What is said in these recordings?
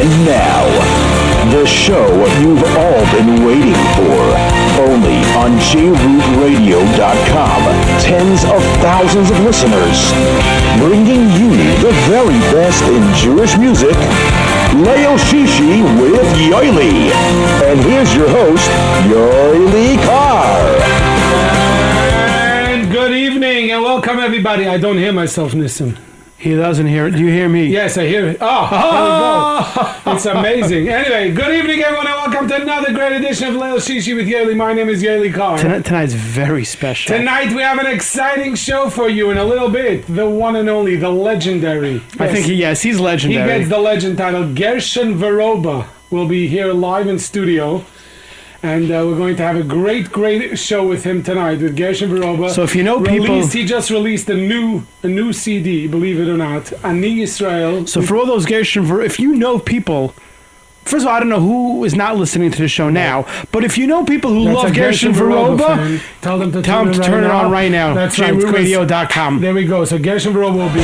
And now, the show you've all been waiting for. Only on JRootRadio.com. Tens of thousands of listeners. Bringing you the very best in Jewish music. Layl Shishi with Yoily. And here's your host, Yoily Kar. And good evening and welcome everybody. I don't hear myself, Nissim. He doesn't hear it. Do you hear me? Yes, I hear it. Oh, it's amazing. Anyway, good evening, everyone, and welcome to another great edition of Layl Shishi with Yoily. My name is Yoily Kar. Tonight's very special. Tonight we have an exciting show for you in a little bit. The one and only, the legendary. I think, he's legendary. He gets the legend title. Gershon Veroba will be here live in studio. And we're going to have a great show with him tonight with Gershon Veroba. So if you know people, he just released a new CD, believe it or not, Ani Yisrael. So for all those Gershon Veroba, if you know people, first of all, I don't know who is not listening to the show now, but if you know people who love Gershon Veroba, tell them to turn it on right now. That's right. JRootRadio.com. There we go. So Gershon Veroba will be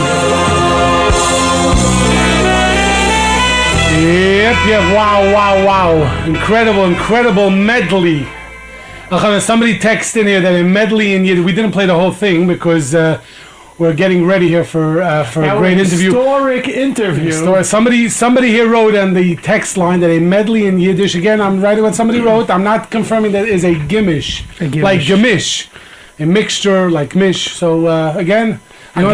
Yep, wow. Incredible medley. Somebody texted in here that a medley in Yiddish. We didn't play the whole thing because we're getting ready here for a great interview. Historic interview. Somebody here wrote on the text line that a medley in Yiddish, again, I'm writing what somebody wrote. I'm not confirming that is a gimish. Like gemish. A mixture like mish. So, again... and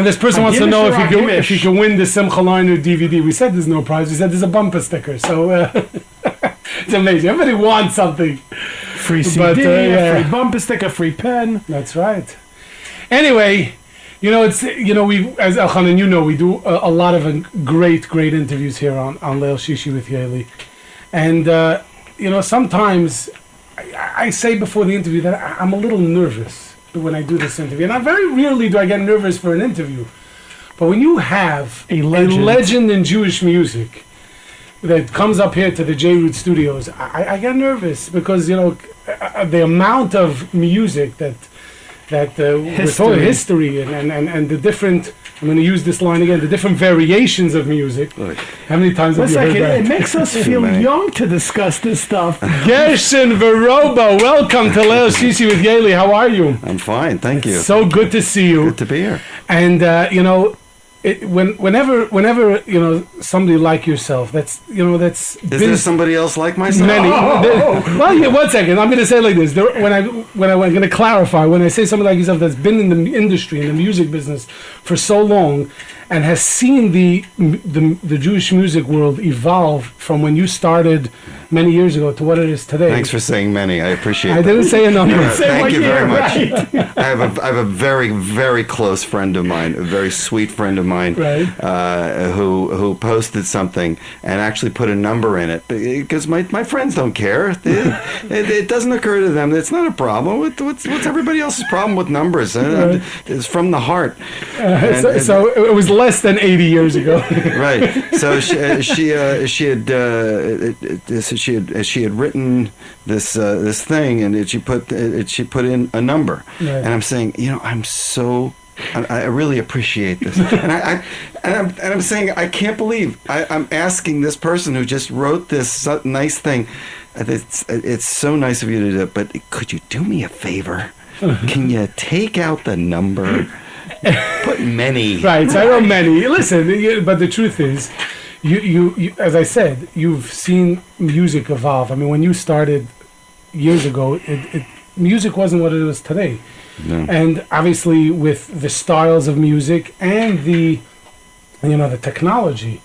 this person wants to know if you can win the Simcha Liner DVD. We said there's no prize. We said there's a bumper sticker. So it's amazing. Everybody wants something. Free CD, free bumper sticker, free pen. That's right. Anyway, we as Elchanan, we do a lot of great interviews here on Layl Shishi with Yoily. And sometimes I say before the interview that I'm a little nervous when I do this interview. And I very rarely do I get nervous for an interview. But when you have a legend in Jewish music that comes up here to the J-Root studios, I get nervous because, the amount of music that history and the different, I'm going to use this line again, the different variations of music. Look, how many times have you heard that? It makes us feel young to discuss this stuff. Gershon Veroba, welcome to Layl Shishi with Yoily. How are you? I'm fine, thank you. So good to see you. Good to be here. And whenever somebody like yourself, that's. Is there somebody else like myself? Many. Well, one second. I'm going to say it like this. When I'm going to clarify, when I say somebody like yourself that's been in the industry, in the music business for so long, and has seen the Jewish music world evolve from when you started many years ago to what it is today. Thanks for saying many. I appreciate it. I didn't say a number. Thank you very much. I have a very, very close friend of mine, a very sweet friend of mine, right. Who posted something and actually put a number in it because my friends don't care. It doesn't occur to them. It's not a problem. What's everybody else's problem with numbers? Right. It's from the heart. So it was less than 80 years ago. Right. So she had written this thing, and she put in a number, right. And I'm saying, I really appreciate this, and I'm saying I can't believe I'm asking this person who just wrote this nice thing. It's so nice of you to do it, but could you do me a favor? Can you take out the number? Put many. Right, so I wrote many. Listen, but the truth is, you as I said, you've seen music evolve. I mean, when you started years ago, music wasn't what it is today. No. And obviously with the styles of music and the technology.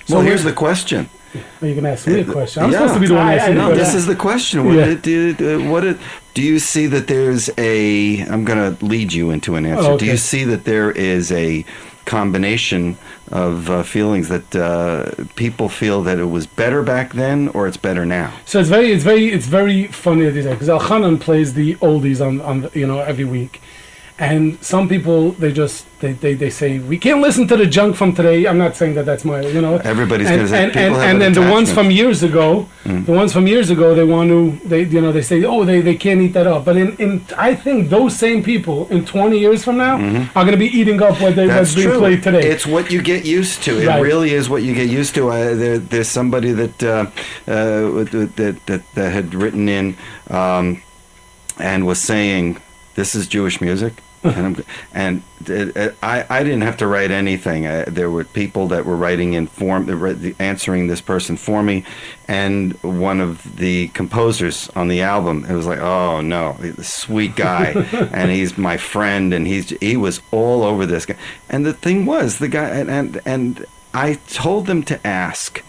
So well, here's the question. Are you going to ask me a question? I'm supposed to be the one asking the question. This is the question. Do you see that there's I'm going to lead you into an answer. Oh, okay. Do you see that there is a combination of feelings that people feel that it was better back then or it's better now? So it's very funny because Elchanan plays the oldies on every week. And some people, they say, we can't listen to the junk from today. I'm not saying that that's my, Everybody's going to say, and then the ones from years ago, they want to, they say, oh, they can't eat that up. But I think those same people in 20 years from now are going to be eating up what's being played today. It's what you get used to. It really is what you get used to. There's somebody that had written in and was saying, this is Jewish music. I didn't have to write anything. There were people that were writing in answering this person for me, and one of the composers on the album, it was like, oh no, sweet guy, and he's my friend, and he was all over this guy. And the thing was, the guy, and I told them to ask,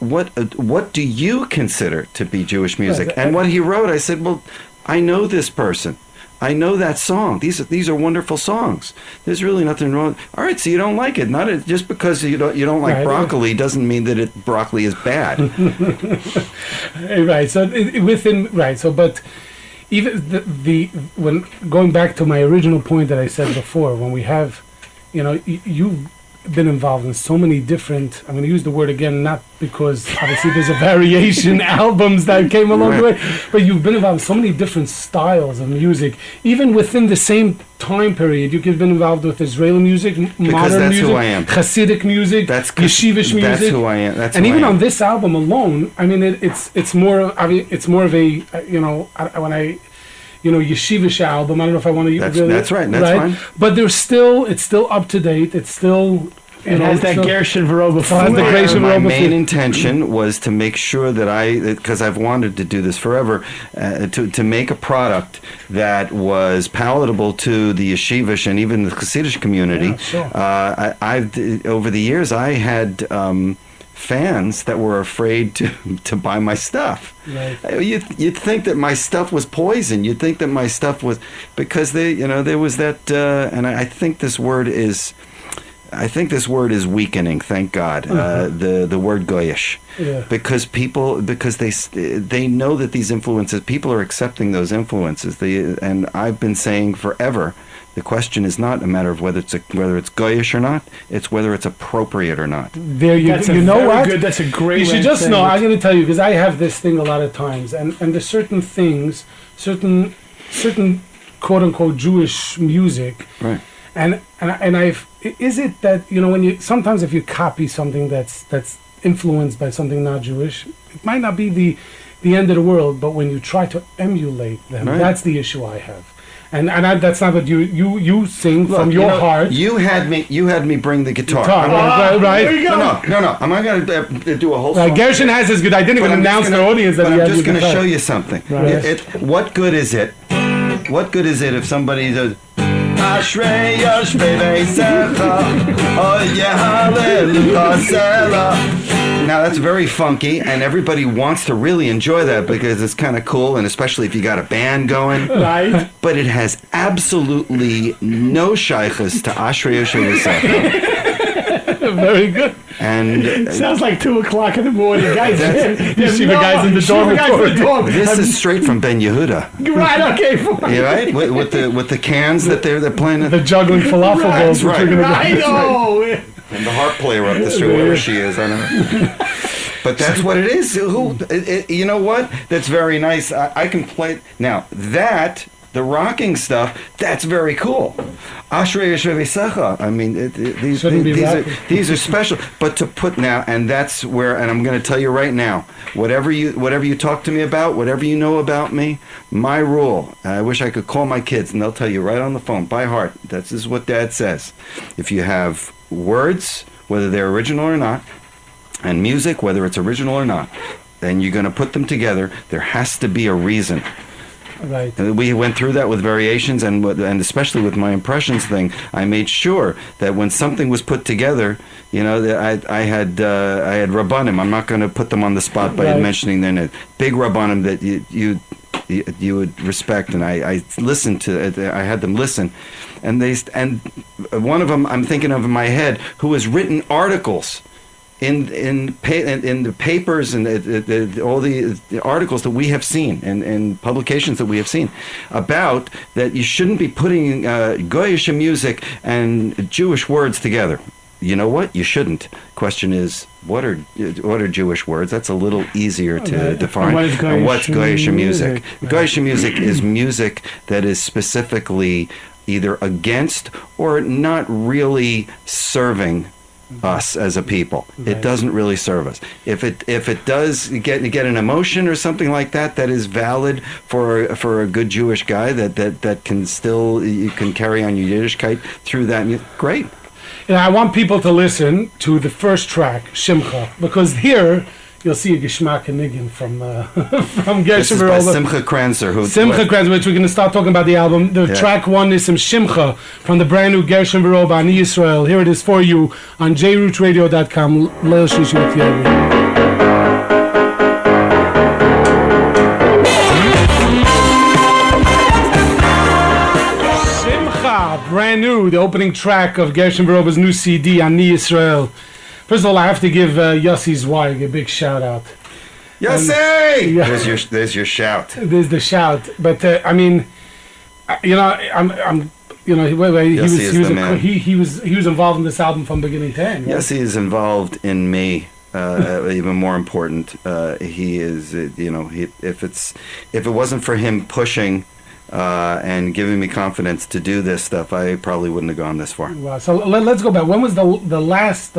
what do you consider to be Jewish music? And what he wrote, I said, well, I know this person. I know that song. These are wonderful songs. There's really nothing wrong. All right, so you don't like it. Just because you don't like broccoli doesn't mean that broccoli is bad. Right. So but even when going back to my original point that I said before, when we have, you've been involved in so many different, I'm going to use the word again, not because obviously there's a variation albums that came along the way, but you've been involved in so many different styles of music, even within the same time period. You've been involved with Israeli music, modern music, who I am. Hasidic music, yeshivish music. That's who I am. And even on this album alone, I mean, it's more of a, yeshivish album. I don't know if I want to use it. That's right. That's fine. But it's still up to date. It's still, it has that Gershon Veroba. My main intention was to make sure that because I've wanted to do this forever, to make a product that was palatable to the yeshivish and even the Hasidic community. Yeah, sure. I've over the years I had fans that were afraid to buy my stuff. Right. You'd think that my stuff was poison. You'd think that my stuff was, because there was that, and I think this word is weakening. Thank God. The word goyish, because they know that these influences, people are accepting those influences. And I've been saying forever, the question is not a matter of whether it's goyish or not. It's whether it's appropriate or not. There you That's you know what? good. That's a great. You should just know. I'm going to tell you, because I have this thing a lot of times, and there's certain things, certain quote unquote Jewish music, Right. And is it that when you sometimes if you copy something that's influenced by something not Jewish, it might not be the end of the world, but when you try to emulate them, that's the issue I have. And that's not what you sing from your heart. You had me bring the guitar. Right. There you go. No. I'm not going to do a whole song. Gershon has his good. I didn't even announce the audience that he has. I'm just going to show you something. Right. What good is it? What good is it if somebody does? Ashrei Yoshvei Veisecha, Oye Hallelujah. Now that's very funky, and everybody wants to really enjoy that because it's kind of cool, and especially if you got a band going. Right. But it has absolutely no shaykhs to Ashrei Yoshvei Veisecha. Very good. And sounds like 2:00 in the morning, guys. Yeshiva guys in the dorm. This is straight from Ben Yehuda. Right? Okay. Fine. You right? With the cans that they're playing. The juggling falafel balls. Right. Right. Oh. And the harp player up the street, wherever she is, I don't know. But that's what it is. You know what? That's very nice. I can play now. The rocking stuff, that's very cool. Ashrei Yoshvei Veisecha. I mean, these are special. But to put now, and that's where, and I'm going to tell you right now, whatever you talk to me about, whatever you know about me, my rule. I wish I could call my kids, and they'll tell you right on the phone by heart. This is what Dad says. If you have words, whether they're original or not, and music, whether it's original or not, then you're going to put them together. There has to be a reason. Right. We went through that with variations, and especially with my impressions thing. I made sure that when something was put together, that I had rabbanim. I'm not going to put them on the spot by mentioning their name. Big rabbanim that you would respect, and I listened to it. I had them listen, and one of them I'm thinking of in my head, who has written articles in the papers and all the articles that we have seen and publications that we have seen about that you shouldn't be putting Goyish music and Jewish words together. You know what? You shouldn't. Question is, what are Jewish words? That's a little easier to define. And what's Goyish music? Goyish music is music that is specifically either against or not really serving us as a people. It doesn't really serve us. If it does get an emotion or something like that is valid for a good Jewish guy that can still, you can carry on your Yiddishkeit through that, great. And I want people to listen to the first track, Shimcha, because here you'll see a Geschmack and Niggin from Gershon Veroba. This is by Simcha Kranzer. Kranzer, which we're going to start talking about the album. The track one is some Shimcha from the brand new Gershon Veroba, Ani Yisrael. Here it is for you on jrootradio.com. Layl Shishi with Yoily. Brand new, the opening track of Gershon Veroba's new CD, Ani Yisrael. First of all, I have to give Yossi's Zweig a big shout out. Yossi! There's your shout. There's the shout, but I mean, he was involved in this album from beginning to end. Right? Yossi is involved in me. Even more important, he is. If it wasn't for him pushing. And giving me confidence to do this stuff, I probably wouldn't have gone this far. Wow. So let's go back. When was the last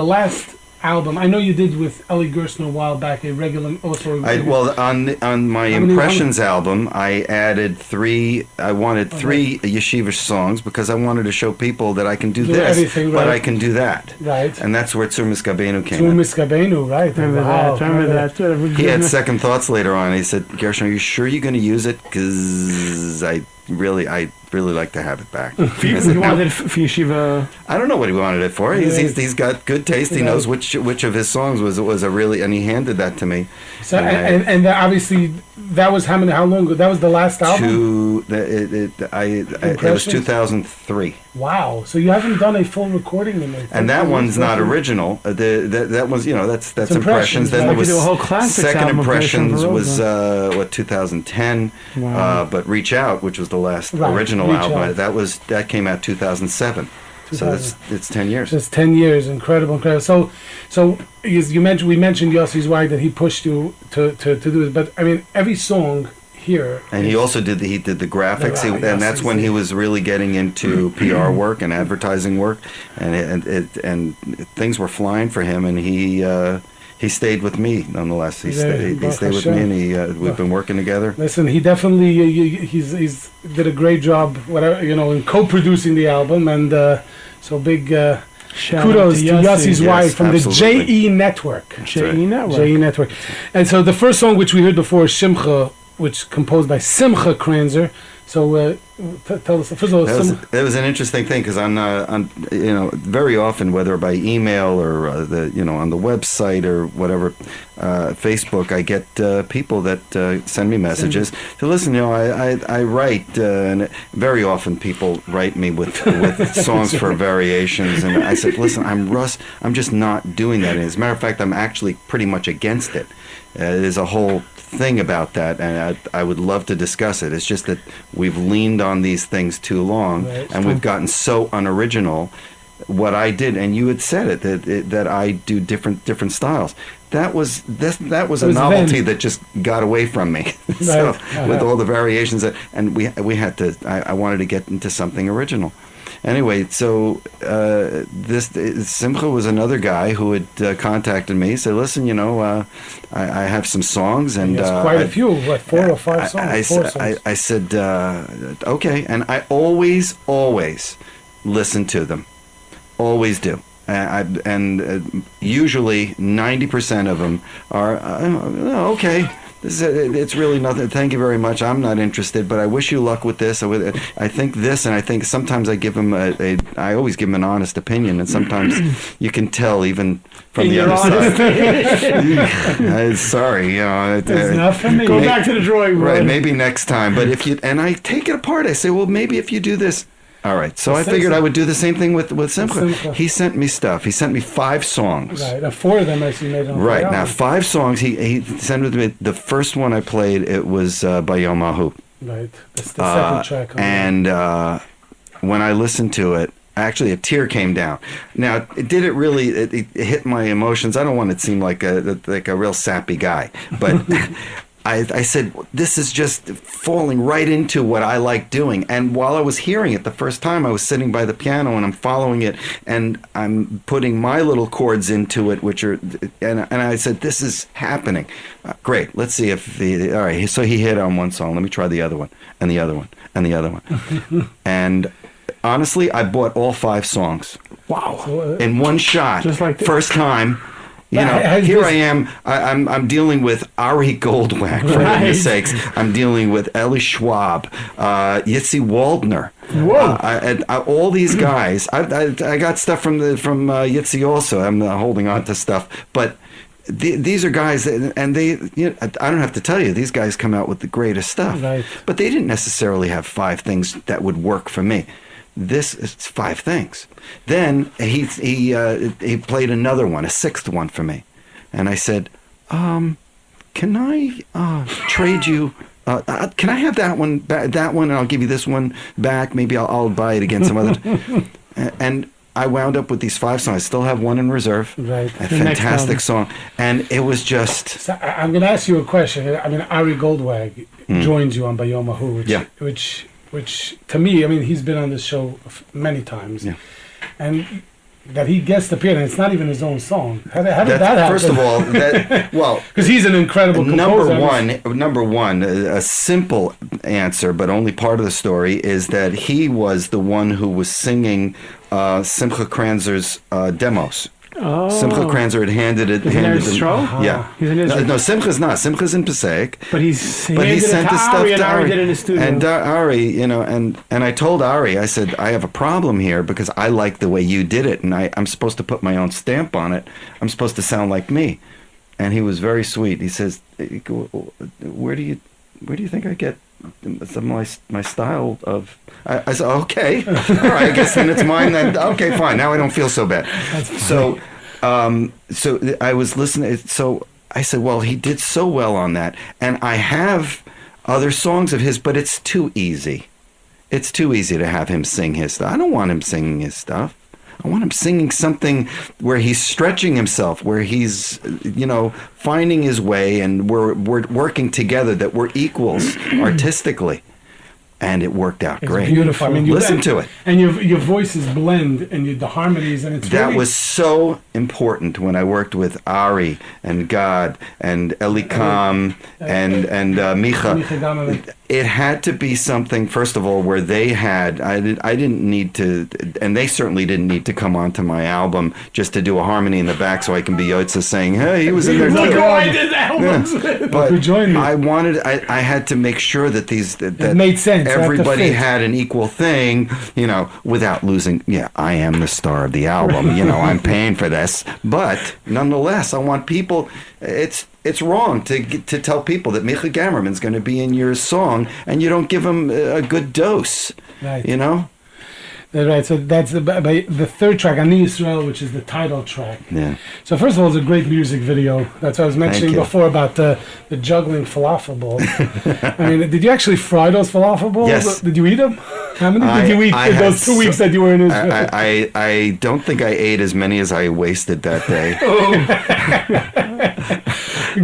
album? I know you did with Eli Gerson a while back, a regular. On my Impressions album, I added three. I wanted three yeshivish songs because I wanted to show people that I can do this, but I can do that. Right. And that's where Tzumis Gabenu came. Tzumis Gabenu, right? Remember that. He had second thoughts later on. He said, "Gershon, are you sure you're going to use it? Because I really like to have it back." You wanted it for yeshiva? I don't know what he wanted it for. He's got good taste. He knows which of his songs was a really, and he handed that to me. So and obviously that was how long ago? That was the last album. It was 2003. Wow! So you haven't done a full recording in it. And that one's not original. That was that's Impressions. Then there was a whole classic. Second Impressions was 2010. Wow. But Reach Out, which was the last original album, that came out 2007. So it's 10 years. It's 10 years. Incredible. So we mentioned Yossi's Zweig that he pushed you to do it. But I mean, every song here. And he also did the graphics, and that's when he was really getting into PR work and advertising work, and things were flying for him, and he stayed with me nonetheless. He stayed with me, and we've been working together. Listen, he definitely he's did a great job, in co-producing the album, and so big kudos to Yossi's Wife from the JE Network. JE Network. And so the first song which we heard before is Shimcha, which is composed by Simcha Kranzer. So tell us, first of all, that was an interesting thing because on very often, whether by email or on the website or whatever, Facebook, I get people that send me messages. So listen, I write, and very often people write me with songs for variations, and I said, listen, I'm Russ. I'm just not doing that. And as a matter of fact, I'm actually pretty much against it. There's a whole thing about that, and I would love to discuss it. It's just that we've leaned on these things too long, and we've gotten so unoriginal. What I did, and you had said it, that I do different styles. That was a novelty that just got away from me. So with all the variations, and we had to. I wanted to get into something original. Anyway, so Simcha was another guy who had contacted me. Said, "Listen, I have some songs, and quite a few, 4 or 5 songs." I said, "Okay," and I always listen to them, always do. And usually 90% of them are okay. It's really nothing. Thank you very much. I'm not interested, but I wish you luck with this. I think this, and I think sometimes I give them I always give them an honest opinion, and sometimes you can tell even from the other side. Sorry, it's not for me. Go back to the drawing board. Right, maybe next time. But and I take it apart. I say, well, maybe if you do this, All right. So I figured I would do the same thing with Simcha. He sent me stuff. He sent me 5 songs. Right. 4 of them actually made it on Right. the Now, album. 5 songs. He sent it to me. The first one I played, it was by Yomahu. Right. That's the second track. On And when I listened to it, actually a tear came down. Now, it hit my emotions. I don't want to seem like a real sappy guy, but I said, this is just falling right into what I like doing. And while I was hearing it the first time, I was sitting by the piano and I'm following it and I'm putting my little chords into it, and I said, this is happening. Great. Let's see if all right. So he hit on one song. Let me try the other one and the other one and the other one. And honestly, I bought all 5 songs. Wow. In one shot. Just like first time. You know, here I am. I'm dealing with Ari Goldwag, for goodness sakes. I'm dealing with Eli Schwab, Yossi Waldner. Whoa! All these guys. I got stuff from Yossi also. I'm holding on to stuff, but these are guys and they. I don't have to tell you, these guys come out with the greatest stuff. Right. But they didn't necessarily have 5 things that would work for me. This is 5 things. Then he played another one, a 6th one for me, and I said, "Can I trade you? Can I have that one? That one, and I'll give you this one back. Maybe I'll buy it against some other." And I wound up with these 5 songs. I still have one in reserve. Right. A fantastic song, and it was just. So I'm going to ask you a question. I mean, Ari Goldwag joins you on Bayomahu, which to me, I mean, he's been on this show many times, and that he guest appeared, and it's not even his own song. How did that happen? First of all, because he's an incredible composer. Number one, a simple answer, but only part of the story, is that he was the one who was singing Simcha Kranzer's demos. Oh. Simcha Kranzer had handed it. He's in Israel? Yeah. He's in Israel. No, Simcha's not. Simcha's in Passaic. But he sent his stuff to Ari. Ari did it in his studio. And Ari, and I told Ari, I said, I have a problem here because I like the way you did it, and I'm supposed to put my own stamp on it. I'm supposed to sound like me. And he was very sweet. He says, where do you think I get my style of? I said, okay, all right, I guess then it's mine. Then okay, fine. Now I don't feel so bad. So I was listening. So I said, well, he did so well on that, and I have other songs of his, but it's too easy. It's too easy to have him sing his stuff. I don't want him singing his stuff. I want him singing something where he's stretching himself, where he's, finding his way, and we're working together, that we're equals artistically. And it worked out great. It's beautiful. I mean, listen to it. And your voices blend, and the harmonies, and it's that was so important when I worked with Ari and God and Elikam and Micha. It had to be something, first of all, where they had. I didn't need to, and they certainly didn't need to come onto my album just to do a harmony in the back so I can be Yotze saying, "Hey, he was in there too." I did albums. Yeah. But I had to make sure that it made sense. Everybody had an equal thing, without losing. Yeah, I am the star of the album. I'm paying for this, but nonetheless, I want people. It's wrong to tell people that Micha Gamerman's going to be in your song and you don't give them a good dose. Right. Right, so that's the third track, Ani Yisrael, which is the title track. Yeah. So first of all, it's a great music video. That's what I was mentioning before about the juggling falafel balls. I mean, did you actually fry those falafel balls? Yes. Did you eat them? How many did you eat in those 2 weeks that you were in Israel? I don't think I ate as many as I wasted that day.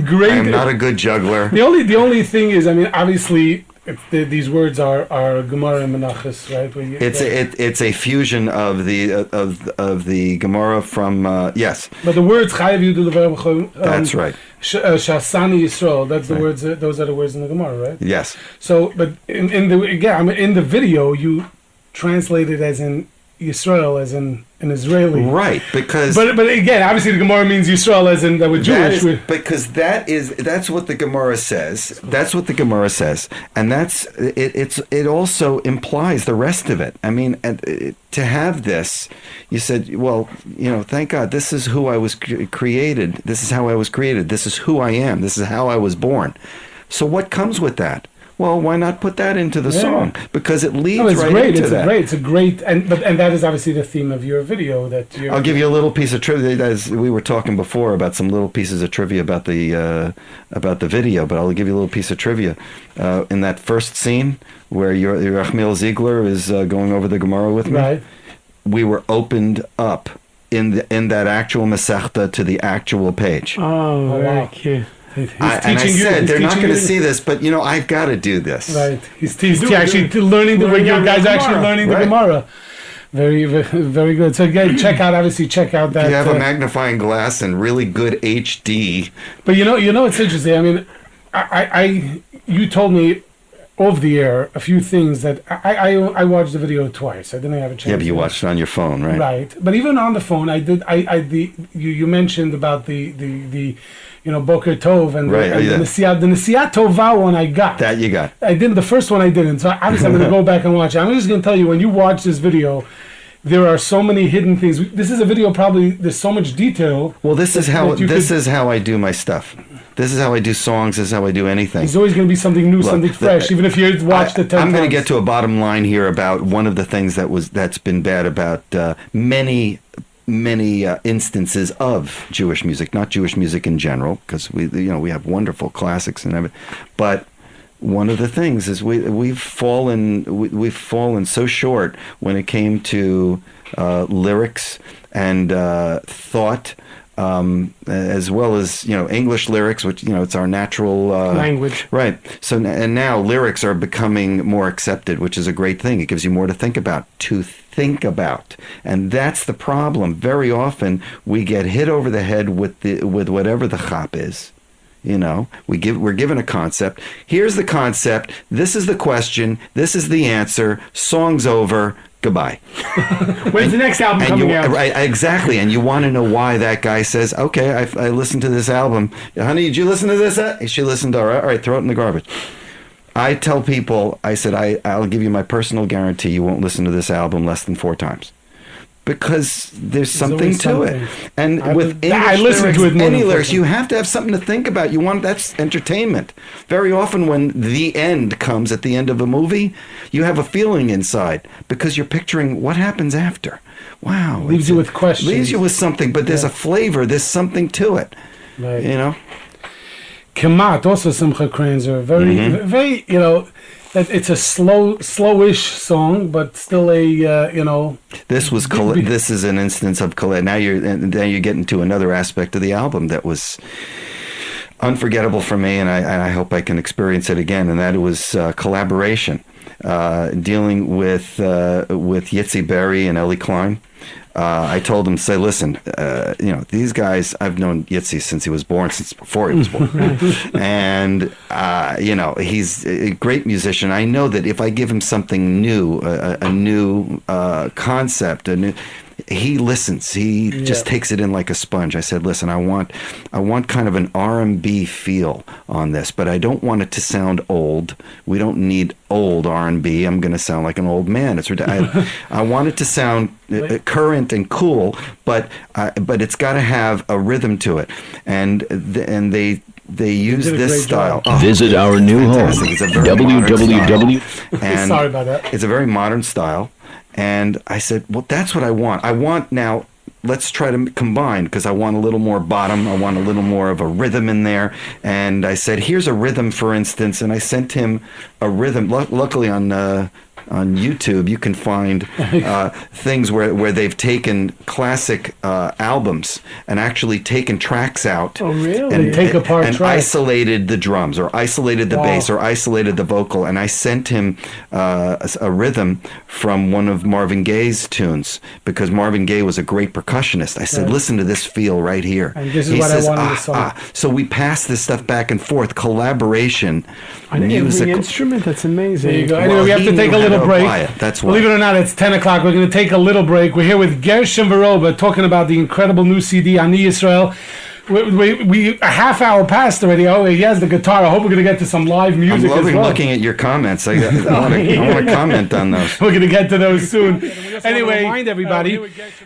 Great. I'm not a good juggler. The only thing is, I mean, obviously, these words are Gemara and Menachos, right? It's a fusion of the Gemara from yes. But the words Chayav Yudu Levar. That's right. Shasani Yisrael. That's the words. Those are the words in the Gemara, right? Yes. So, but in the video, you translate it as in Yisrael, as in an Israeli. Right, because... But again, obviously the Gemara means Yisrael as in that we're Jewish. Because that's what the Gemara says. That's what the Gemara says. And it also implies the rest of it. I mean, to have this, you said, well, thank God, this is who I was created. This is how I was created. This is who I am. This is how I was born. So what comes with that? Well, why not put that into the song? Because it leads it's right great. into that. It's a great, and that is obviously the theme of your video. I'll give you a little piece of trivia. As we were talking before about some little pieces of trivia about the video, but I'll give you a little piece of trivia. In that first scene where your Rachmiel Ziegler is going over the Gemara with me, right? We were opened up in that actual Masechta to the actual page. Oh, very cute. And I said they're not going to see this, but I've got to do this. Right. He's actually learning the your guys actually learning the Gemara. Very, very, very good. So again, check out that. If you have a magnifying glass and really good HD. But it's interesting. I mean, you told me off the air a few things that I watched the video twice. I didn't have a chance. Yeah, but you watched it on your phone, right? Right. But even on the phone, I did. You mentioned about the Boker Tov and the Nesiyat Tova one I got. That you got. I didn't. The first one I didn't. So obviously I'm going to go back and watch it. I'm just going to tell you, when you watch this video, there are so many hidden things. This is a video probably, there's so much detail. Well, this is how I do my stuff. This is how I do songs. This is how I do anything. There's always going to be something new, something fresh, even if you watched it 10 times. I'm going to get to a bottom line here about one of the things that's been bad about many instances of Jewish music, not Jewish music in general, because we have wonderful classics and everything, but one of the things is we've fallen so short when it came to lyrics and thought, as well as English lyrics, which it's our natural language, right? So and now lyrics are becoming more accepted, which is a great thing. It gives you more to think about. And that's the problem. Very often we get hit over the head with whatever the chap is. We're given a concept. Here's the concept. This is the question. This is the answer. Song's over. Goodbye. When's the next album coming out? Right, exactly. And you want to know why that guy says, okay, I listened to this album. Honey, did you listen to this? She listened. All right, throw it in the garbage. I tell people, I said, I'll give you my personal guarantee you won't listen to this album less than 4 times. Because there's something to it. And with English lyrics, any lyrics, you have to have something to think about. That's entertainment. Very often when the end comes at the end of a movie, you have a feeling inside because you're picturing what happens after. Wow. Leaves you with questions. Leaves you with something, but there's a flavor, there's something to it. Right. Kemat, also Simcha Kranzer, very, that it's a slowish song, but still a, This is an instance of collab. Now you're getting to another aspect of the album that was unforgettable for me, and I hope I can experience it again. And that was collaboration, dealing with Yitzi Berry and Ellie Klein. I told him, say, listen, these guys, I've known Yitzi since he was born, since before he was born. And, he's a great musician. I know that if I give him something new, a new concept, he listens. He just takes it in like a sponge. I said, listen, I want kind of an R&B feel on this, but I don't want it to sound old. We don't need old R&B. I'm going to sound like an old man. I want it to sound current and cool, but it's got to have a rhythm to it. And they use this style. Visit our new home, www. Sorry about that. It's a very modern style. And I said, well, that's what I want. Now, let's try to combine, because I want a little more bottom. I want a little more of a rhythm in there. And I said, here's a rhythm, for instance. And I sent him a rhythm. Luckily on YouTube, you can find things where they've taken classic albums and actually taken tracks out. Oh, really? And take apart tracks. Isolated the drums, or isolated the bass, or isolated the vocal. And I sent him a rhythm from one of Marvin Gaye's tunes, because Marvin Gaye was a great percussionist. I said, listen to this feel right here. And this is what I wanted the song. So we passed this stuff back and forth. Collaboration. On every instrument, that's amazing. There you go. Anyway, we have to take a little break. That's why. Believe it or not, it's 10 o'clock. We're going to take a little break. We're here with Gershon Veroba talking about the incredible new CD, Ani Yisrael. We a half hour passed already. Oh, he has the guitar. I hope we're going to get to some live music I'm loving as well. looking at your comments. I want to comment on those. We're going to get to those soon. Anyway, remind everybody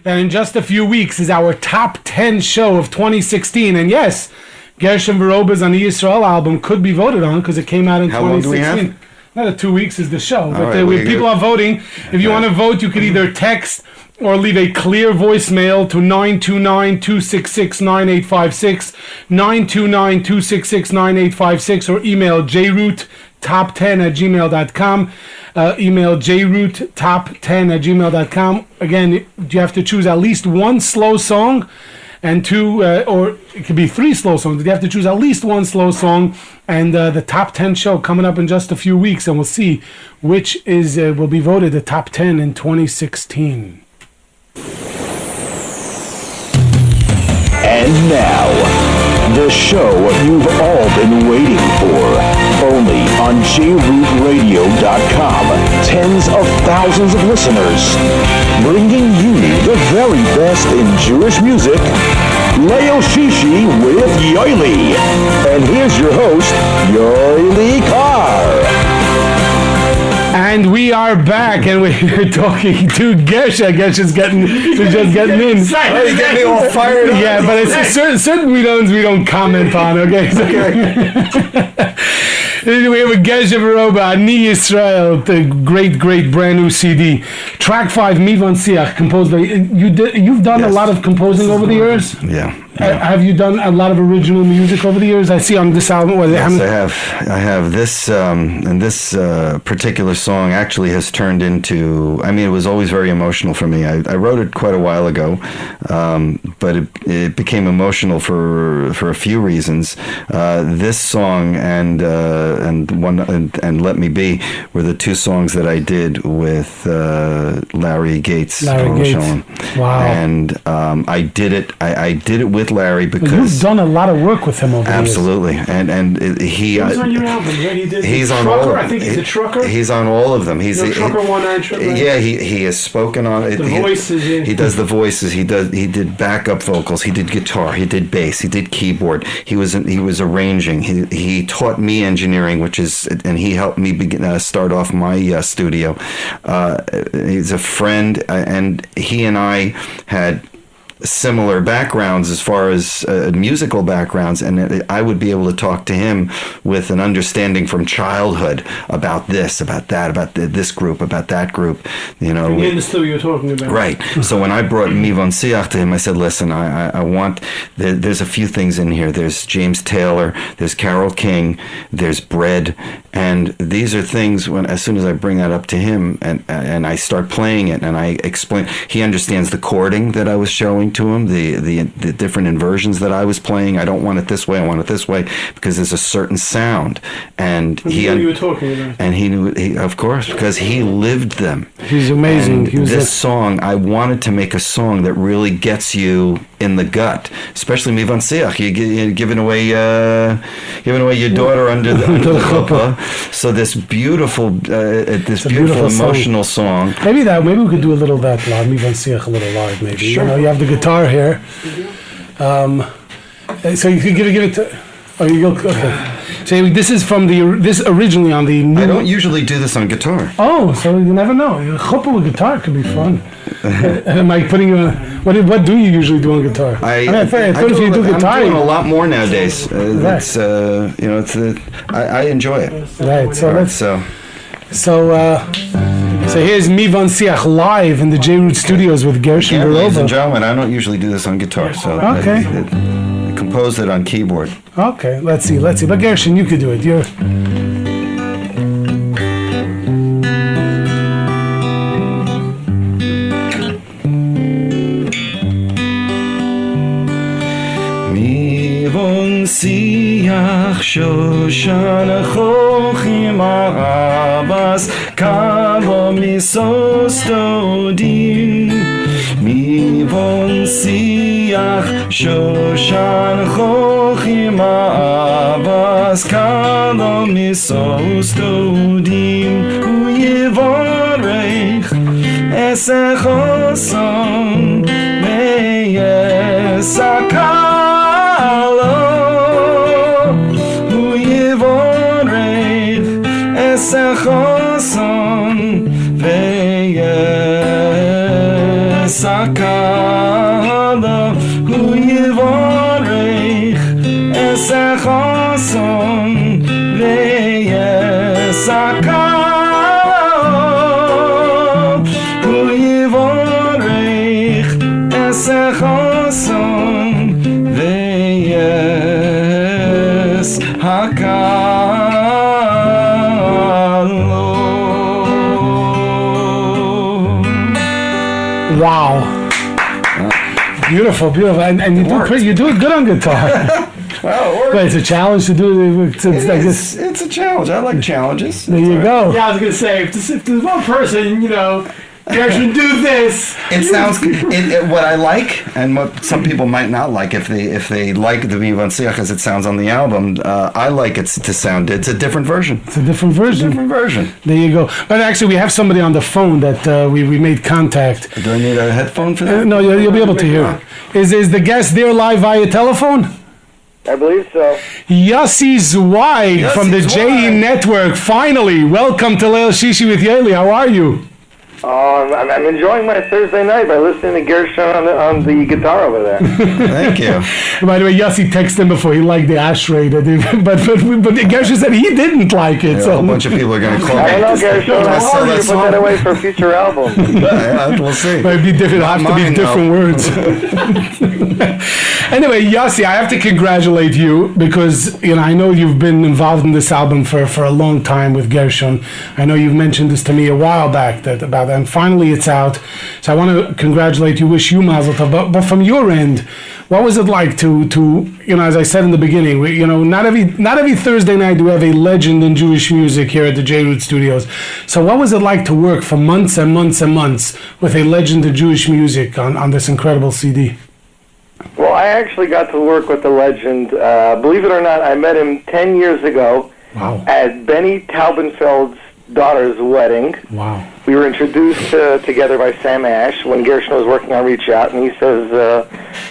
that in just a few weeks is our top 10 show of 2016. And yes, Gershon Veroba's Ani Yisrael album could be voted on because it came out in How long do we 2016. have? Another 2 weeks is the show. But right, people are voting. If you want to vote, you could either text or leave a clear voicemail to 929-266-9856, 929-266-9856, or email jroottop10@gmail.com. Email jroottop10@gmail.com. Again, you have to choose at least one slow song and two, or it could be 3 slow songs. You have to choose at least one slow song, and the top 10 show coming up in just a few weeks, and we'll see which is will be voted the top 10 in 2016. And now, the show you've all been waiting for, only on jrootradio.com. Tens of thousands of listeners, bringing you the very best in Jewish music, Layl Shishi with Yoily. And here's your host, Yoily Kar. And we are back, and we're talking to Gershon. Gerson's just getting in. You get me all fired up. Yeah, but it's certain we don't comment on. Okay. We have a Gershon Veroba, Ani Yisrael, the great brand new CD. Track 5, Mivon Siach, composed by you've done a lot of composing over the years. Yeah. Have you done a lot of original music over the years? I see on this album. Yes, I have this, and this particular song actually has turned into. I mean, it was always very emotional for me. I wrote it quite a while ago, but it became emotional for a few reasons. This song and Let Me Be were the 2 songs that I did with Larry Gates. Wow. And I did it. I did it with Larry because you've done a lot of work with him over the years. Absolutely, and he was on your album, right? He did he's on Trucker, all of I think he's a Trucker. He's on all of them. He's Trucker 1-9 Trucker. Yeah, he has spoken on it. The voices. Yeah. He does the voices. He did backup vocals. He did guitar. He did bass. He did keyboard. He was arranging. He taught me engineering, and he helped me start off my studio. He's a friend, and he and I had similar backgrounds as far as musical backgrounds, and I would be able to talk to him with an understanding from childhood about this, about that, about this group, about that group. He understood what you were talking about. Right. So when I brought Mivon Siach to him, I said, listen, I want, there's a few things in here. There's James Taylor, there's Carole King, there's Bread, and these are things as soon as I bring that up to him and I start playing it and I explain, he understands the chording that I was showing to him, the different inversions that I was playing. I don't want it this way, I want it this way, because there's a certain sound, and he knew you were talking about. And he knew, of course, because he lived them. He's amazing. And song, I wanted to make a song that really gets you in the gut, especially Mivon Siach. You're giving away your daughter under the chuppah. So this beautiful emotional song. Maybe we could do a little of that live. Mivon Siach a little live, maybe. Sure. You have the guitar here. So you could give it to. Oh, you go. Okay. So this is from this originally on the new. I don't usually do this on guitar. Oh, so you never know. Chuppah with guitar could be fun. Am I putting you? What do you usually do on guitar? I thought if you do guitar, I'm doing a lot more nowadays. Right. I enjoy it. Right. So right, So here's Mivon Siach live in the J-Root Studios with Gershon Veroba. Ladies and gentlemen, I don't usually do this on guitar, so okay. I composed it on keyboard. Okay, let's see. But Gershon, you could do it. You're... Mivon Siach Shoshan Chochim Arabas Kavo Misos Todim Mivon Siach Shoshan Chochim Arabas Kavo Misos Todim Hu Yevorech Esechoson Meyesakar Choson veyesakala hu yivorech es beautiful, beautiful, and you do it good on guitar. Well, But it's a challenge to do it. it's a challenge. I like challenges. There you go. Yeah, I was gonna say if there's one person, Gershon, do this. It sounds what I like, and what some people might not like if they like the Vivan Siach as it sounds on the album. I like it to sound. It's a different version. It's a different version. There you go. But actually, we have somebody on the phone that we made contact. Do I need a headphone for that? No, you'll be able to hear. Is the guest there live via telephone? I believe so. Yossi Zweig from the JE Network. Finally, welcome to Layl Shishi with Yoily. How are you? I'm enjoying my Thursday night by listening to Gershon on the guitar over there. Thank you. By the way, Yossi texted him before he liked the ashtray, but Gershon said he didn't like it. Yeah, So a whole bunch of people are going to call me. I don't know, Gershon. I sell want you that to put that away for a future album. We'll see. might be different. It'll have to be Mine, different words. Anyway, Yossi, I have to congratulate you because I know you've been involved in this album for a long time with Gershon. I know you've mentioned this to me a while back and finally it's out. So I want to congratulate you, wish you Mazal Tov. But from your end, what was it like to as I said in the beginning, not every Thursday night do we have a legend in Jewish music here at the J-Root Studios. So what was it like to work for months and months and months with a legend of Jewish music on this incredible CD? Well, I actually got to work with the legend. Believe it or not, I met him 10 years ago at Benny Taubenfeld's daughter's wedding. Wow. We were introduced together by Sam Ash when Gershon was working on Reach Out, and he says,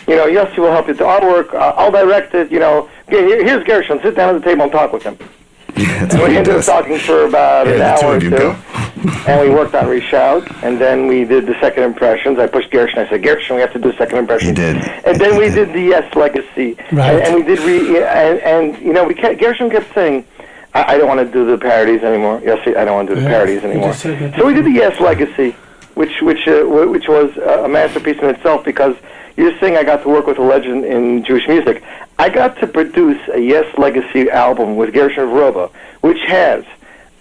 Yossi will help you. I'll work, I'll direct it, here's Gershon, sit down at the table and talk with him. Yeah, and we ended up talking for about an hour or two, and we worked on Reach Out, and then we did the second impressions. I pushed Gershon, I said, Gershon, we have to do second impressions. He did. And then we did the Yes Legacy. Right. And we did, Gershon kept saying, I don't want to do the parodies anymore. Yes, I don't want to do the parodies anymore. So we did the Yes Legacy, which was a masterpiece in itself because you're saying I got to work with a legend in Jewish music. I got to produce a Yes Legacy album with Gershon Veroba, which has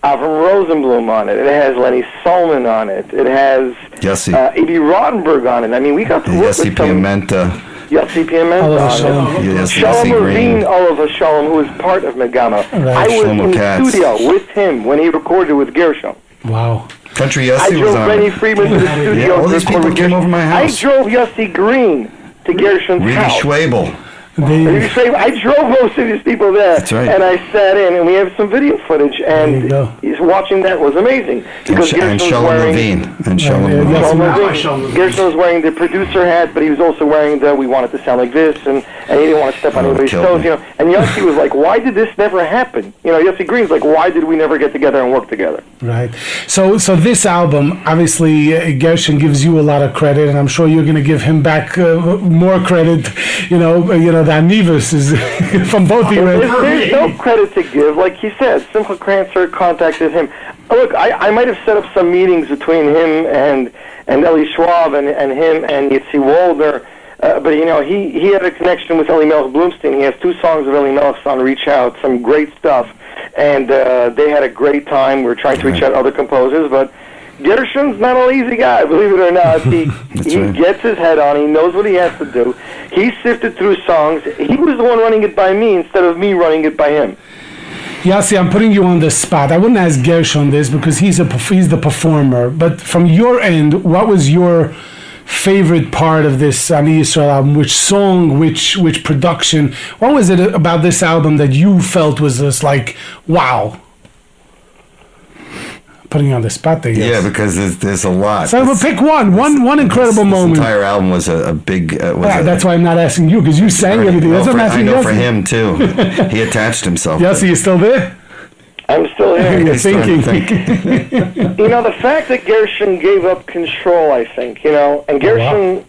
Avram Rosenblum on it. It has Lenny Solomon on it. It has Yossi. A.B. Rottenberg on it. I mean, we got to work Yossi with some... Pimenta. Yossi Pimenta on it. Yes, Shalom Yossi Ravine, Green. Oliver Shalom, who was part of Megama. Right. I was Shlomo in the Katz. studio with him when he recorded with Gershon. Wow. Country I Yossi was drove on Benny it. Friedman to the studio. Yeah, all to these record people with came Gershon. over my house. I drove Yossi Green to Gershon's Rigi house. Schwabel. I drove most of these people there, That's right. and I sat in, and we have some video footage, There you and go. watching that was amazing. Because And Gershon was Shalom wearing... Levine. And Shalom yeah, Levine. Yossi- Shalom Levine. Gershon was wearing the producer hat, but he was also wearing the we want it to sound like this, and he didn't want to step on anybody's killed toes, me. And Yossi was like, why did this never happen? Yossi Green's like, why did we never get together and work together? Right. So this album, obviously, Gershon gives you a lot of credit, and I'm sure you're going to give him back more credit. The Anivus is from both of you. There's no credit to give. Like he said, Simcha Kranzer contacted him. Look, I might have set up some meetings between him and Eli Schwab and him and Yitzi Walder, but he had a connection with Eli Melech Bloomstein. He has 2 songs of Eli Melech's on Reach Out, some great stuff, and they had a great time. We were trying to reach out other composers, but Gershon's not a lazy guy, believe it or not. He right. gets his head on. He knows what he has to do. He sifted through songs. He was the one running it by me instead of me running it by him. Yossi, I'm putting you on the spot. I wouldn't ask Gershon this because he's the performer. But from your end, what was your favorite part of this Ani Yisrael album? Which song, which production? What was it about this album that you felt was just like, wow? Putting you on the spot there. Yes. Yeah, because there's a lot. So we'll pick one incredible moment. This entire album was a big... That's why I'm not asking you, because you sang everything. That's what I'm I asking know Yossi. for him, too. He attached himself. Yossi, you still there? I'm still here. You're He's starting thinking. to think. The fact that Gershon gave up control, I think, and Gershon...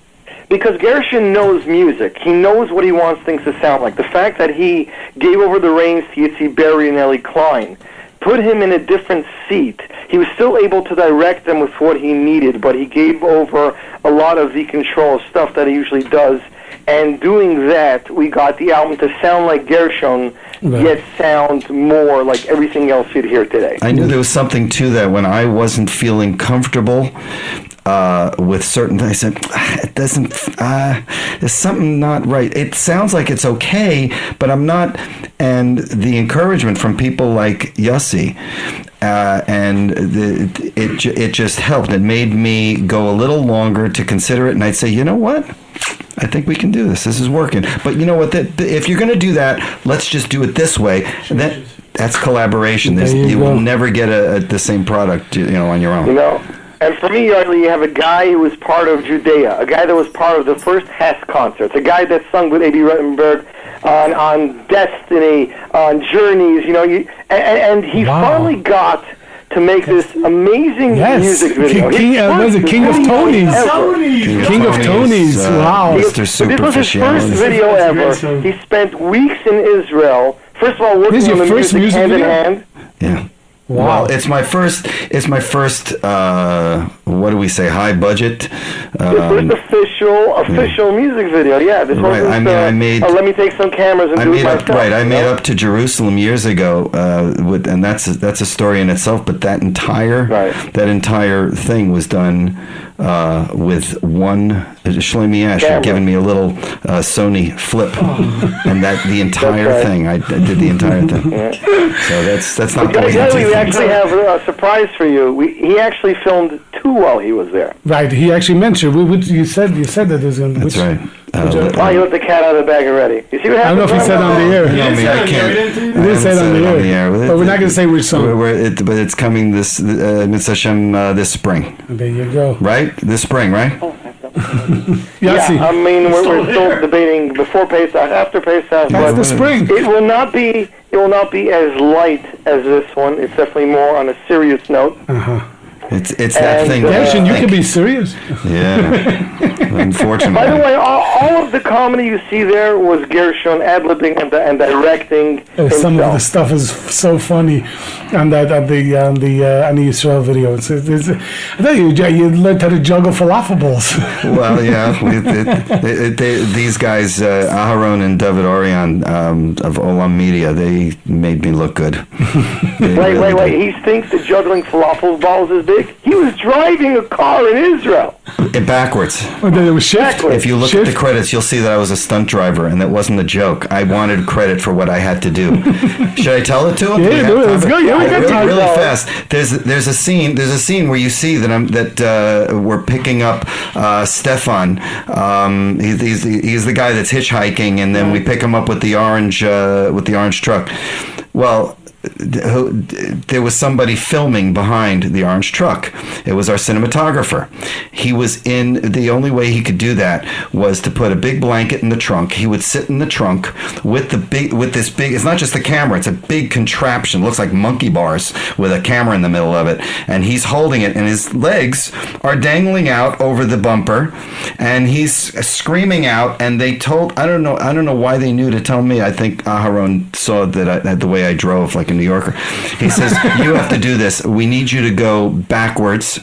Because Gershon knows music. He knows what he wants things to sound like. The fact that he gave over the reins to Yitzi Berry and Eli Klein put him in a different seat. He was still able to direct them with what he needed, but he gave over a lot of the control stuff that he usually does. And doing that, we got the album to sound like Gershon, yet sound more like everything else you'd hear today. I knew there was something to that when I wasn't feeling comfortable. with certain things. I said, it doesn't, there's something not right. It sounds like it's okay, but I'm not. And the encouragement from people like Yossi, it just helped. It made me go a little longer to consider it, and I'd say, you know what? I think we can do this. This is working. But you know what? If you're going to do that, let's just do it this way. That's collaboration. You will never get the same product, on your own. And for me, Yoily, you have a guy who was part of Judea, a guy that was part of the first Hess concerts, a guy that sung with A.B. Ruttenberg on Destiny, on Journeys, and he finally got to make this amazing music video. King of Tony's. King of Tony's. Wow. This was his first video ever. He spent weeks in Israel. First of all, working on the music hand in hand. Yeah. Wow. Well, it's my first. What do we say? High budget. The first official music video. Yeah, this wasn't. I made. Let me take some cameras and do it myself. I made Up to Jerusalem years ago, and that's a story in itself. But that entire thing was done with one. Shlomi Ash had given me a little Sony flip, and the entire thing. I did the entire thing. So that's not the way to do We actually have a surprise for you. He actually filmed 2 while he was there. Right. He actually mentioned. You said that there's going to. That's right. You let the cat out of the bag already. You see what happened? I don't know if he said on the air. I can't. He didn't say it on the air. But we're not going to say which song. But it's coming this Mitzvah Hashem this spring. There you go. Right? This spring, right? Yossi. I mean, we're still debating before Pesach, after Pesach. That's the spring. It will not be as light as this one. It's definitely more on a serious note. It's that thing. Gershon, you can be serious. Yeah. Unfortunately. By the way, all of the comedy you see there was Gershon ad-libbing and directing himself. Some of the stuff is so funny on the Ani Yisrael video. I thought you learned how to juggle falafel balls. Well, yeah. These guys, Aharon and David Orion of Olam Media, they made me look good. Wait. He thinks that juggling falafel balls is big? He was driving a car in Israel. Backwards. It was shift. If you look at the credits, you'll see that I was a stunt driver, and that wasn't a joke. I wanted credit for what I had to do. Should I tell it to him? Yeah, do it. Let's go. Yeah, we got time. Really fast. There's a scene where you see that we're picking up Stefan. He's the guy that's hitchhiking, and then we pick him up with the orange truck. Well, there was somebody filming behind the orange truck. It was our cinematographer. He was the only way he could do that was to put a big blanket in the trunk. He would sit in the trunk with this big, it's not just the camera, it's a big contraption. It looks like monkey bars with a camera in the middle of it. And he's holding it, and his legs are dangling out over the bumper, and he's screaming out, and I don't know why they knew to tell me. I think Aharon saw that the way I drove like a New Yorker. He says, you have to do this. We need you to go backwards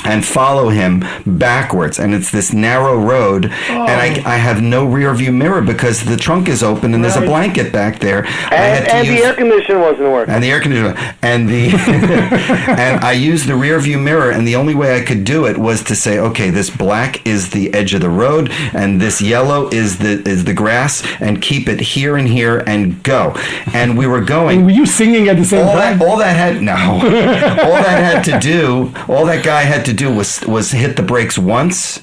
and follow him backwards, and it's this narrow road, and I have no rear view mirror because the trunk is open and there's a blanket back there. And the air conditioner wasn't working. And the air conditioner, and I used the rear view mirror, and the only way I could do it was to say, okay, this black is the edge of the road, and this yellow is the grass, and keep it here and here, and go. And we were going. And were you singing at the same time? All that guy had to do was hit the brakes once.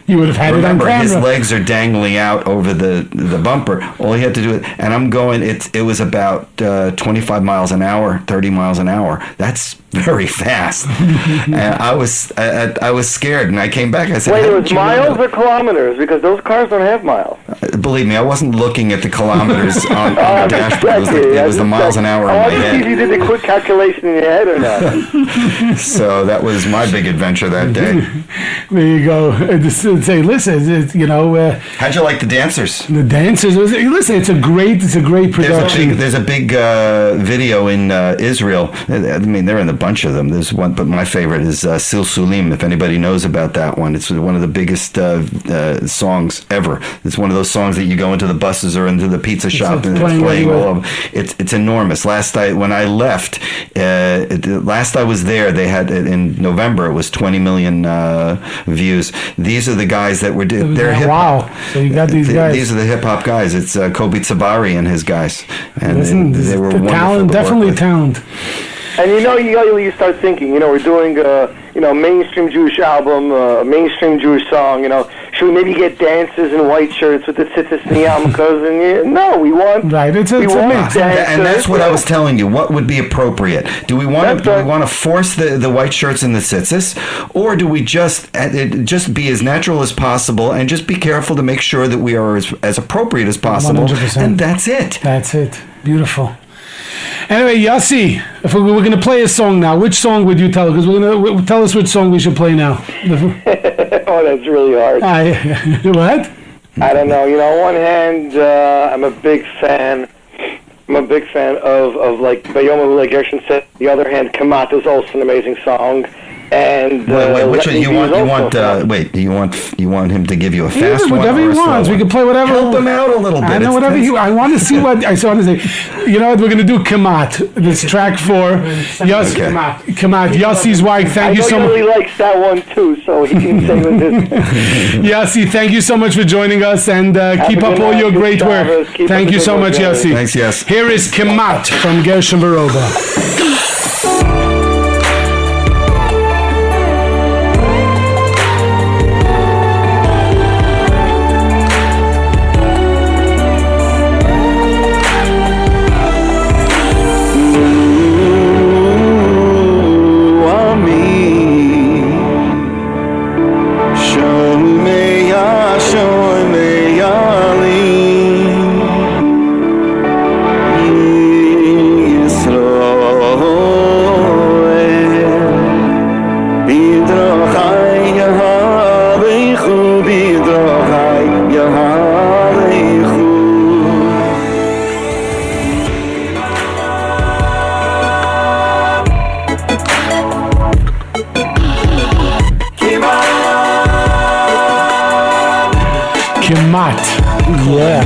You would have had it on camera. His legs are dangling out over the bumper. All he had to do it, and I'm going. It was about 25 miles an hour, 30 miles an hour. That's very fast. And I was scared, and I came back. I said, "Wait, it was miles or kilometers? Because those cars don't have miles." Believe me, I wasn't looking at the kilometers on the dashboard. It was the miles an hour in my head. I see if you did the quick calculation in your head or not. So that was my big adventure that day. There you go. would say, listen, How'd you like the dancers? the dancers. Listen, it's a great production. There's a big video in Israel. I mean, they're in a bunch of them. There's one, but my favorite is Silsulim. If anybody knows about that one, it's one of the biggest songs ever. It's one of those songs that you go into the buses or into the pizza shop and it's playing all over. It's enormous. When I left, last I was there, they had in November. It was 20 million views. These are the guys that were. They're hip hop. Wow! So you got these guys. These are the hip hop guys. It's Kobe Tabari and his guys, and they were the wonderful talent, to work definitely with. talent. And you start thinking, we're doing a mainstream Jewish album, a mainstream Jewish song. Should we maybe get dancers in white shirts with the tzitzis and the yarmulkes? And no, we want Right, it's a mix. And that's what I was telling you. What would be appropriate? Do we want to force the white shirts and the tzitzis, or do we just be as natural as possible and just be careful to make sure that we are as appropriate as possible? 100%. And that's it. That's it. Beautiful. Anyway, Yossi, if we're going to play a song now, which song would you tell? Because tell us which song we should play now. Oh, that's really hard. What? I don't know. On one hand, I'm a big fan. of like Bayoma, like Gershon said. The other hand, Kamat is also an amazing song. And wait, which one you want? Wait, do you want him to give you a fast one? Whatever he wants. We can play whatever. Help him out a little bit. I know whatever I want to see what I want to say. You know what? We're going to do Kamat. This track 4. Yossi, Okay. Kamat. Yossi's wife. Thank you so much. I know he likes that one too, so he can stay with this. Yossi, thank you so much for joining us, and keep up all your great work. Thank you so much, Yossi. Thanks, yes. Here is Kamat from Gershon Veroba. Kamat. Yeah.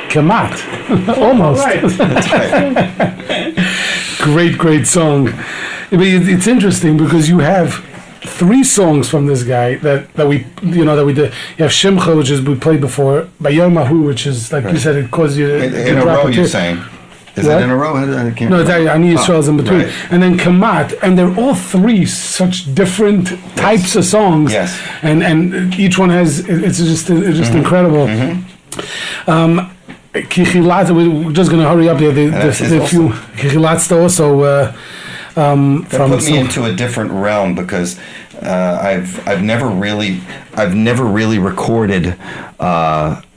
Kamat. Almost. That's right. Great song. It's interesting because you have 3 songs from this guy that we did. You have Shimcha, which is we played before, Bayomahu, which is like you said, it caused you In a row, you're saying. Is What? it in a row? I can't No, it's Ani Yisrael's in between. right. And then Kamat, and they're all 3 such different types of songs. Yes. And each one has, it's just incredible. Kichilat, we're just going to hurry up here. The few Kichilat's also That from put me into a different realm because I've never really recorded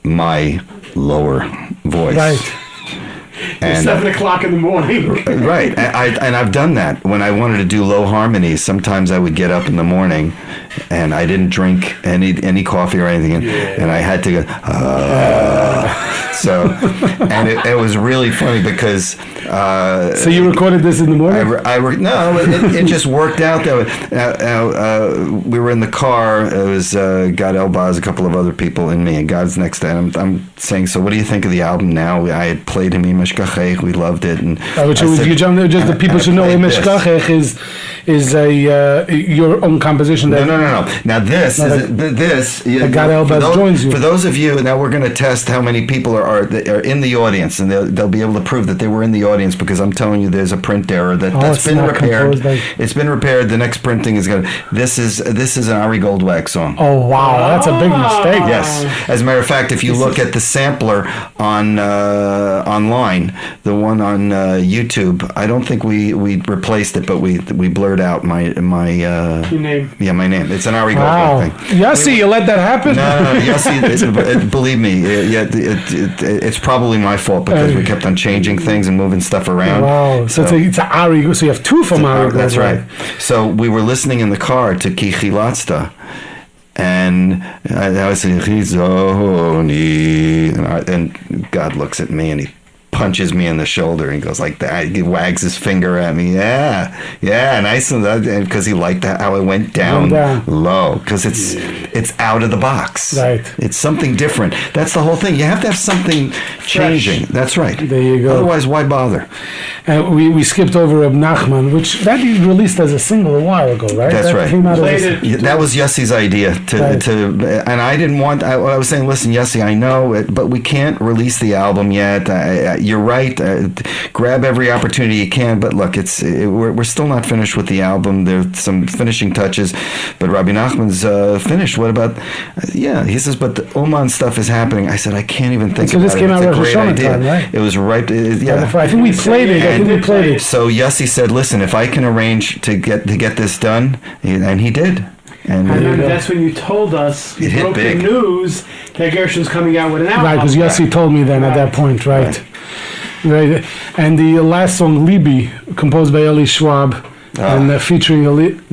my lower voice. Right. It's 7 o'clock in the morning. Right, and I've done that when I wanted to do low harmonies. Sometimes I would get up in the morning, and I didn't drink any coffee or anything, and I had to go. So, and it was really funny because. So you recorded this in the morning? It just worked out that way. We were in the car. It was Gad Elbaz, a couple of other people, and me. And God's next to him. I'm saying, so what do you think of the album now? I had played him Imesh Kachech. We loved it. And Which was, just the people should know, Imesh Kachech is your own composition. No. Now this Gad Elbaz joins you. For those of you, now we're going to test how many people are in the audience, and they'll be able to prove that they were in the audience because I'm telling you, there's a print error that's been repaired. It's been repaired. The next printing is going to. This is an Ari Goldwag song. Oh wow, that's a big mistake. Yes. As a matter of fact, if you look at the sampler on online, the one on YouTube, I don't think we replaced it, but we blurred out my Your name. Yeah, my name. It's an Ari Wow. Goldwag thing. Yossi, you let that happen? No, Yossi, believe me, it's probably my fault because we kept on changing things and moving stuff around. Wow. So it's a Ari. So you have two from Ari. That's right. So we were listening in the car to Ki Chilatzta. And I was saying, and God looks at me and he punches me in the shoulder and goes like that. He wags his finger at me. Yeah, nice. Because he liked that how it went down low. Because it's out of the box. Right. It's something different. That's the whole thing. You have to have something changing. That's right. There you go. Otherwise, why bother? And we skipped over Reb Nachman, which that he released as a single a while ago, right? That's right. Came out That was Yossi's idea and I didn't want. I was saying, listen, Yossi, I know it, but we can't release the album yet. You're right. Grab every opportunity you can. But look, we're still not finished with the album. There's some finishing touches, but Rabbi Nachman's finished. What about? He says, but the Oman stuff is happening. I said, I can't even think about it. So this came out It's a Rosh great Hashanah idea. time, right? It was right. I think we played it. So Yossi said, listen, if I can arrange to get this done, and he did. And then that's when you told us, you broke the news that Gershon's coming out with an album. Right, because Yossi told me then at that point, right. And the last song, Libi, composed by Eli Schwab, and featuring Elikam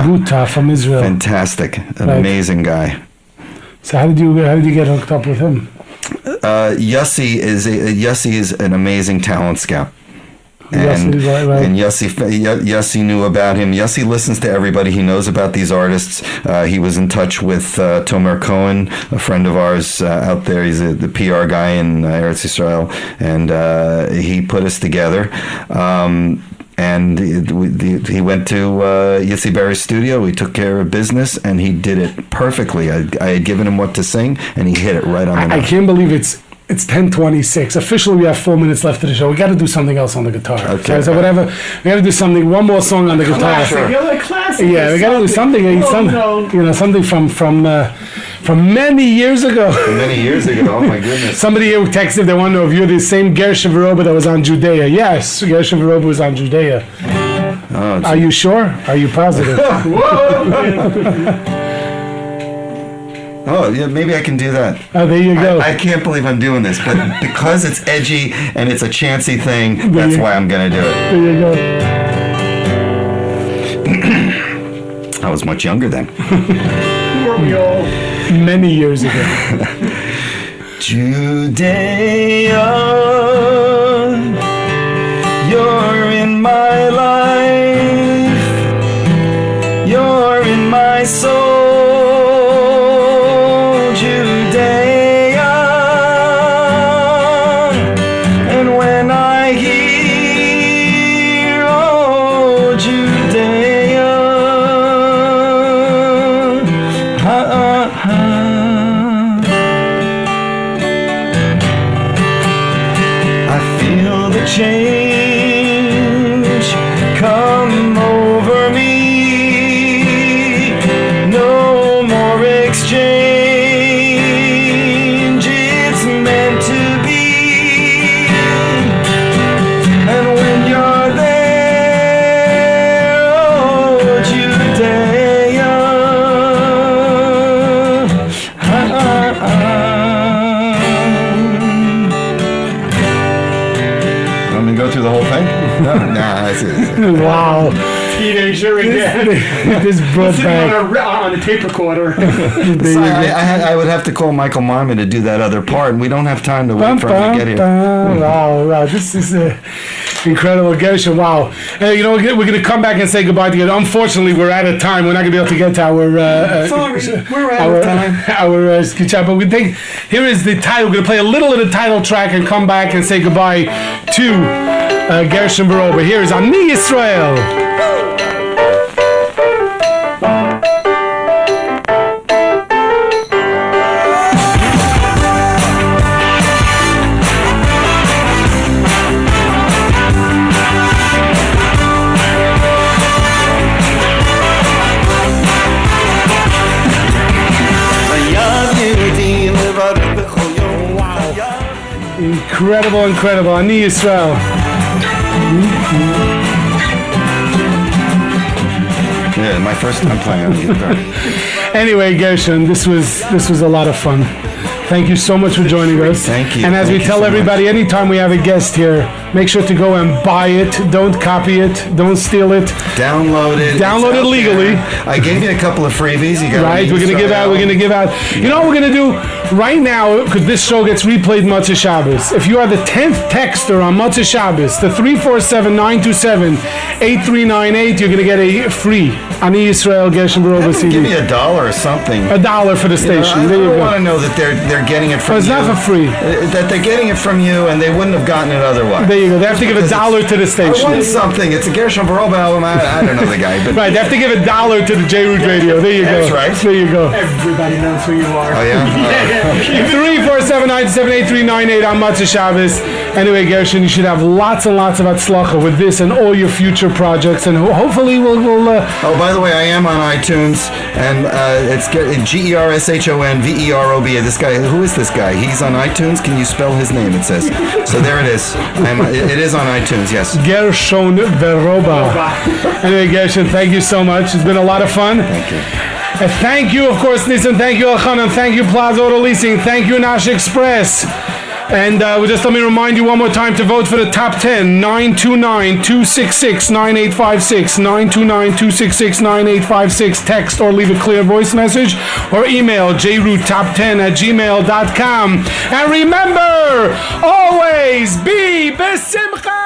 Buta from Israel. Fantastic, amazing guy. So how did you get hooked up with him? Yossi is an amazing talent scout. And Yossi knew about him. Yossi listens to everybody. He knows about these artists. He was in touch with Tomer Cohen, a friend of ours out there. He's the PR guy in Eretz Yisrael, and he put us together. And he went to Yitzi Berry's studio. We took care of business, and he did it perfectly. I had given him what to sing, and he hit it right on the note. I can't believe it's 10:26. Officially, we have 4 minutes left of the show. We got to do something else on the guitar. Okay. So whatever, we got to do something. One more song on the guitar. Classic. You're like classic. Yeah, we got to do something. Something from many years ago. Many years ago. Oh my goodness. Somebody here texted. They want to know if you're the same Gershon Veroba that was on Judea. Yes, Gershon Veroba was on Judea. Oh, are you sure? Are you positive? Whoa. Oh, yeah, maybe I can do that. Oh, there you go. I can't believe I'm doing this, but because it's edgy and it's a chancy thing, that's why I'm going to do it. There you go. I was much younger then. Were we all? Many years ago. Judea, you're in my life, you're in my soul. Change come over me. No more exchange. It's meant to be. And when you're there, oh Judea, Let me go through the whole thing? No, that's it. Wow. Teenager again. This brought back on a tape recorder. I would have to call Michael Marmon to do that other part, and we don't have time to wait for him to get here. Wow, this is incredible, Gershon. Wow. We're going to come back and say goodbye together. Unfortunately, we're out of time. We're not going to be able to get to our we're out of time. Our sketch out, but we think here is the title. We're going to play a little of the title track and come back and say goodbye to Gershon Veroba. Here is Ani Yisrael. Incredible. Ani Yisrael. Yeah, my first time playing on the guitar. Anyway, Gershon, this was a lot of fun. Thank you so much for joining us. Thank you. And as Thank we you tell so everybody, much. anytime we have a guest here, make sure to go and buy it. Don't copy it. Don't steal it. Download it. Download It's it out legally. there. I gave you a couple of freebies. You got Right, we're gonna give out. We're gonna give out. You know what we're gonna do right now? Because this show gets replayed Motzei Shabbos. If you are the 10th texter on Motzei Shabbos, the 347-927-8398, you're gonna get a free Ani Yisrael Gershon Veroba CD. Give me $1 or something. $1 for the station. I There you want go. to know that they're getting it from But it's you. not for free. That they're getting it from you, and they wouldn't have gotten it otherwise. There you go. They have to give $1 to the I station. want something. It's a Gershon Veroba album. I don't know the guy, but Right, they have to give $1 to the J-Root Radio. There you go. That's right. There you go. Everybody knows who you are. oh yeah. 347-927-8398 on Motzei Shabbos. Anyway, Gershon, you should have lots and lots of atzlacha with this and all your future projects, and hopefully we'll Oh, by the way, I am on iTunes, and it's GERSHON VEROB. This guy, who is this guy? He's on iTunes. Can you spell his name? It says. So there it is. It is on iTunes. Yes. Gershon Veroba. Anyway, Gershon, thank you so much. It's been a lot of fun. Thank you. Thank you, of course, Nissan. Thank you, Elchanan. Thank you, Plaza Auto Leasing. Thank you, Nash Express. And just let me remind you one more time to vote for the top 10. 929-266-9856. 929-266-9856. Text or leave a clear voice message. Or email jroottop10@gmail.com. And remember, always be besimcha.